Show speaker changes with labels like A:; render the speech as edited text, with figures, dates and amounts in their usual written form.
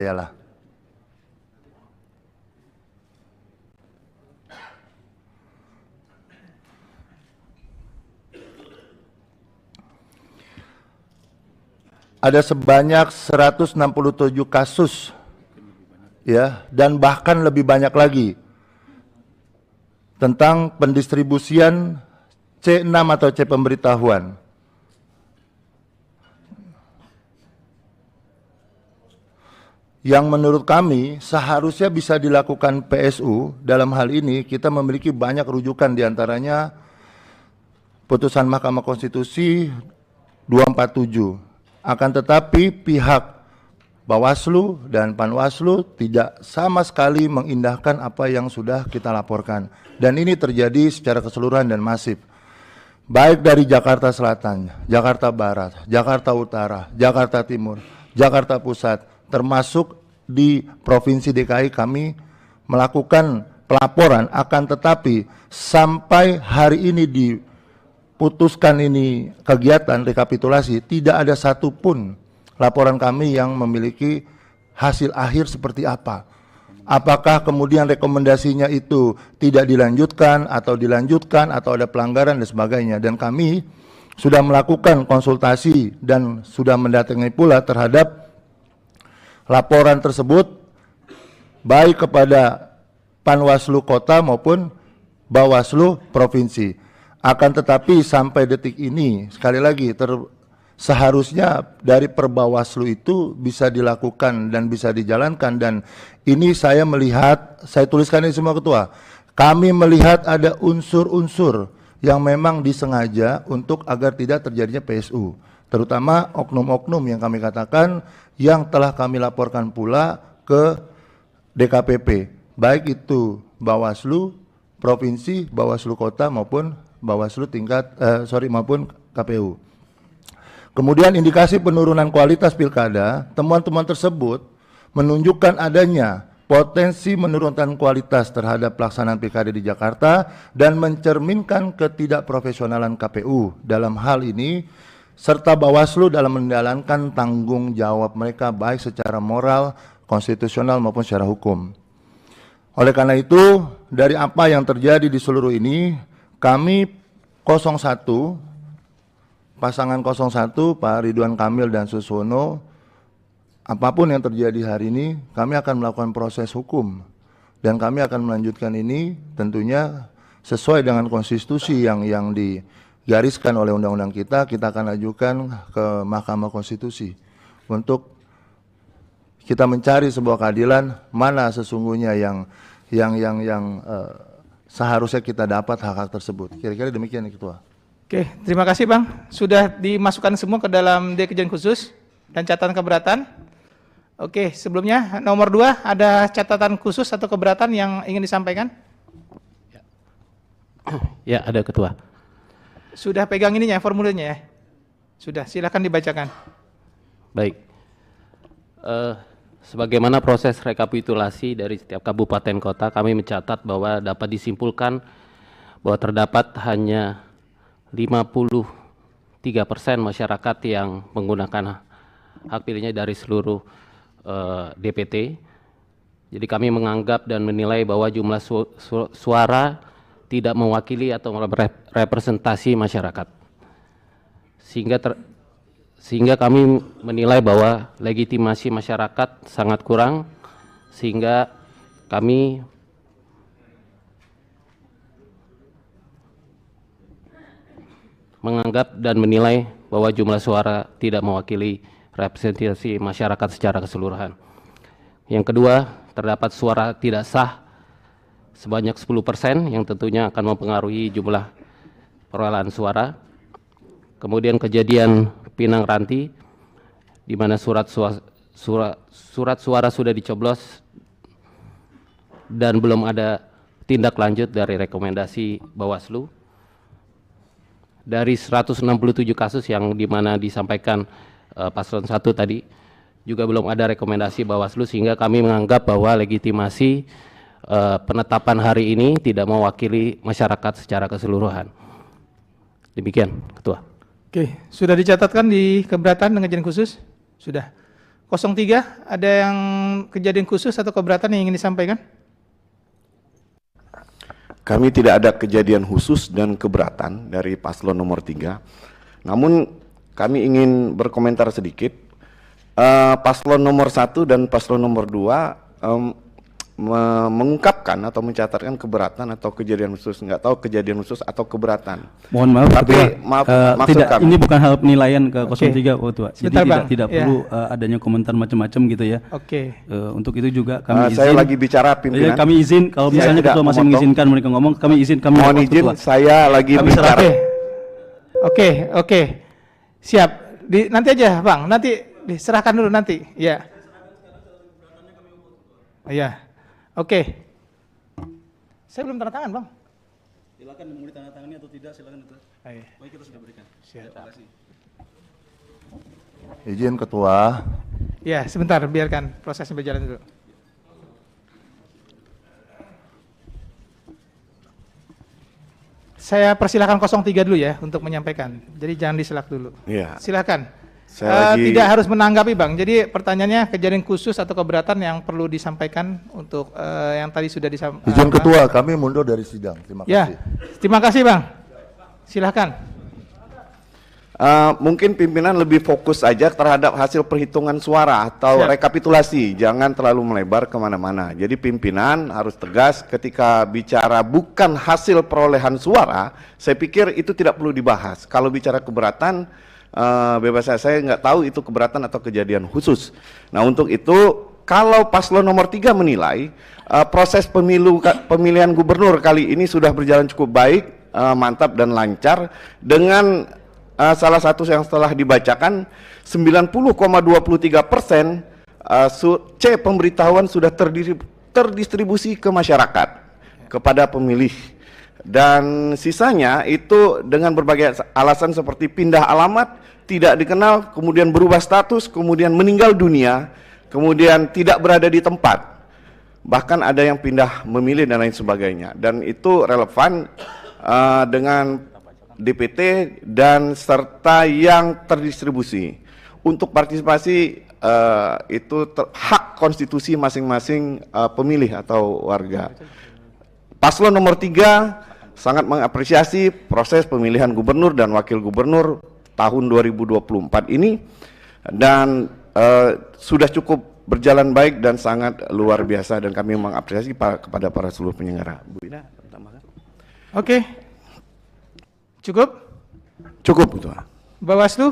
A: Yalah. Ada sebanyak 167 kasus ya, dan bahkan lebih banyak lagi tentang pendistribusian C6 atau C pemberitahuan. Yang menurut kami seharusnya bisa dilakukan PSU. Dalam hal ini kita memiliki banyak rujukan, diantaranya putusan Mahkamah Konstitusi 247. Akan tetapi pihak Bawaslu dan Panwaslu tidak sama sekali mengindahkan apa yang sudah kita laporkan. Dan ini terjadi secara keseluruhan dan masif. Baik dari Jakarta Selatan, Jakarta Barat, Jakarta Utara, Jakarta Timur, Jakarta Pusat, termasuk di Provinsi DKI kami melakukan pelaporan, akan tetapi sampai hari ini diputuskan ini kegiatan rekapitulasi, tidak ada satupun laporan kami yang memiliki hasil akhir seperti apa. Apakah kemudian rekomendasinya itu tidak dilanjutkan atau dilanjutkan atau ada pelanggaran dan sebagainya. Dan kami sudah melakukan konsultasi dan sudah mendatangi pula terhadap laporan tersebut baik kepada Panwaslu Kota maupun Bawaslu Provinsi. Akan tetapi sampai detik ini, sekali lagi, seharusnya dari Perbawaslu itu bisa dilakukan dan bisa dijalankan. Dan ini saya melihat, saya tuliskan ini semua ketua, kami melihat ada unsur-unsur yang memang disengaja untuk agar tidak terjadinya PSU. Terutama oknum-oknum yang kami katakan yang telah kami laporkan pula ke DKPP. Baik itu Bawaslu Provinsi, Bawaslu Kota maupun Bawaslu maupun KPU. Kemudian indikasi penurunan kualitas pilkada, temuan-temuan tersebut menunjukkan adanya potensi menurunkan kualitas terhadap pelaksanaan pilkada di Jakarta dan mencerminkan ketidakprofesionalan KPU dalam hal ini, serta Bawaslu dalam menjalankan tanggung jawab mereka baik secara moral, konstitusional maupun secara hukum. Oleh karena itu, dari apa yang terjadi di seluruh ini, kami 01, pasangan 01, Pak Ridwan Kamil dan Suswono, apapun yang terjadi hari ini, kami akan melakukan proses hukum. Dan kami akan melanjutkan ini tentunya sesuai dengan konstitusi yang digariskan oleh undang-undang kita akan ajukan ke Mahkamah Konstitusi untuk kita mencari sebuah keadilan mana sesungguhnya yang seharusnya kita dapat hak-hak tersebut. Kira-kira demikian, Ketua.
B: Oke, terima kasih Bang. Sudah dimasukkan semua ke dalam kejadian khusus dan catatan keberatan. Oke, sebelumnya nomor 2 ada catatan khusus atau keberatan yang ingin disampaikan?
C: Ya, ada Ketua.
B: Sudah pegang ininya, formulirnya ya? Sudah, silakan dibacakan.
C: Baik. Sebagaimana proses rekapitulasi dari setiap kabupaten kota, kami mencatat bahwa dapat disimpulkan bahwa terdapat hanya 53% masyarakat yang menggunakan hak pilihnya dari seluruh DPT. Jadi kami menganggap dan menilai bahwa jumlah suara tidak mewakili atau representasi masyarakat. Sehingga kami menilai bahwa legitimasi masyarakat sangat kurang, sehingga kami menganggap dan menilai bahwa jumlah suara tidak mewakili representasi masyarakat secara keseluruhan. Yang kedua, terdapat suara tidak sah sebanyak 10% yang tentunya akan mempengaruhi jumlah perolehan suara. Kemudian kejadian Pinang Ranti, di mana surat suara sudah dicoblos dan belum ada tindak lanjut dari rekomendasi Bawaslu. Dari 167 kasus yang dimana disampaikan paslon 1 tadi, juga belum ada rekomendasi Bawaslu, sehingga kami menganggap bahwa legitimasi penetapan hari ini tidak mewakili masyarakat secara keseluruhan. Demikian, Ketua.
B: Oke, sudah dicatatkan di keberatan dengan kejadian khusus? Sudah. 03, ada yang kejadian khusus atau keberatan yang ingin disampaikan?
D: Kami tidak ada kejadian khusus dan keberatan dari paslon nomor 3. Namun kami ingin berkomentar sedikit. Paslon nomor 1 dan paslon nomor 2 mengungkapkan atau mencatatkan keberatan atau kejadian khusus, nggak tahu kejadian khusus atau keberatan.
E: Mohon maaf,
D: Tapi
E: Ketua.
D: maksud
E: Tidak,
D: kami.
E: ini bukan hal penilaian ke 03, Ketua. Jadi
B: Sebentar, Bang.
E: tidak
B: Ya.
E: perlu adanya komentar macam-macam gitu ya.
B: Oke.
E: Untuk itu juga kami izin.
D: Saya lagi bicara pimpinan.
E: Kami izin kalau
D: Saya
E: misalnya
D: tidak
E: Ketua masih
D: memotong.
E: mengizinkan mereka ngomong, kami izin kami
D: Mohon
E: waktu,
D: izin,
E: Ketua.
D: saya lagi
B: Kami
D: bicara.
B: Oke. Siap. Nanti aja, Bang. Nanti diserahkan dulu nanti. Ya. Iya. Oke. Saya belum tanda tangan, Bang.
E: Silakan mau ditandatangani atau tidak, silakan itu. Baik, kita sudah berikan.
B: Siap.
E: Terima kasih.
A: Izin Ketua.
B: Ya, sebentar, biarkan prosesnya berjalan dulu. Saya persilakan 03 dulu ya untuk menyampaikan. Jadi jangan diselak dulu.
D: Iya.
B: Silakan.
D: Saya lagi-
B: Tidak harus menanggapi, Bang. Jadi pertanyaannya kejadian khusus atau keberatan yang perlu disampaikan untuk yang tadi sudah disampaikan.
A: Izin Ketua, kami mundur dari sidang. Terima kasih.
B: Ya, terima kasih, Bang. Silakan.
D: Mungkin pimpinan lebih fokus aja terhadap hasil perhitungan suara atau
B: Siap.
D: rekapitulasi, jangan terlalu melebar kemana-mana. Jadi pimpinan harus tegas ketika bicara bukan hasil perolehan suara, saya pikir itu tidak perlu dibahas. Kalau bicara keberatan, bebas saya nggak tahu itu keberatan atau kejadian khusus. Nah untuk itu, kalau paslon nomor 3 menilai proses pemilihan gubernur kali ini sudah berjalan cukup baik, mantap dan lancar dengan salah satu yang setelah dibacakan 90,23% C pemberitahuan sudah terdistribusi ke masyarakat kepada pemilih, dan sisanya itu dengan berbagai alasan seperti pindah alamat, tidak dikenal, kemudian berubah status, kemudian meninggal dunia, kemudian tidak berada di tempat, bahkan ada yang pindah memilih dan lain sebagainya, dan itu relevan dengan DPT dan serta yang terdistribusi. Untuk partisipasi itu hak konstitusi masing-masing pemilih atau warga. Paslon nomor 3 sangat mengapresiasi proses pemilihan gubernur dan wakil gubernur tahun 2024 ini, dan sudah cukup berjalan baik dan sangat luar biasa, dan kami mengapresiasi kepada para seluruh penyelenggara. Bu Ina, tambahkan?
B: Oke. Cukup?
D: Cukup, Ketua.
B: Bawaslu?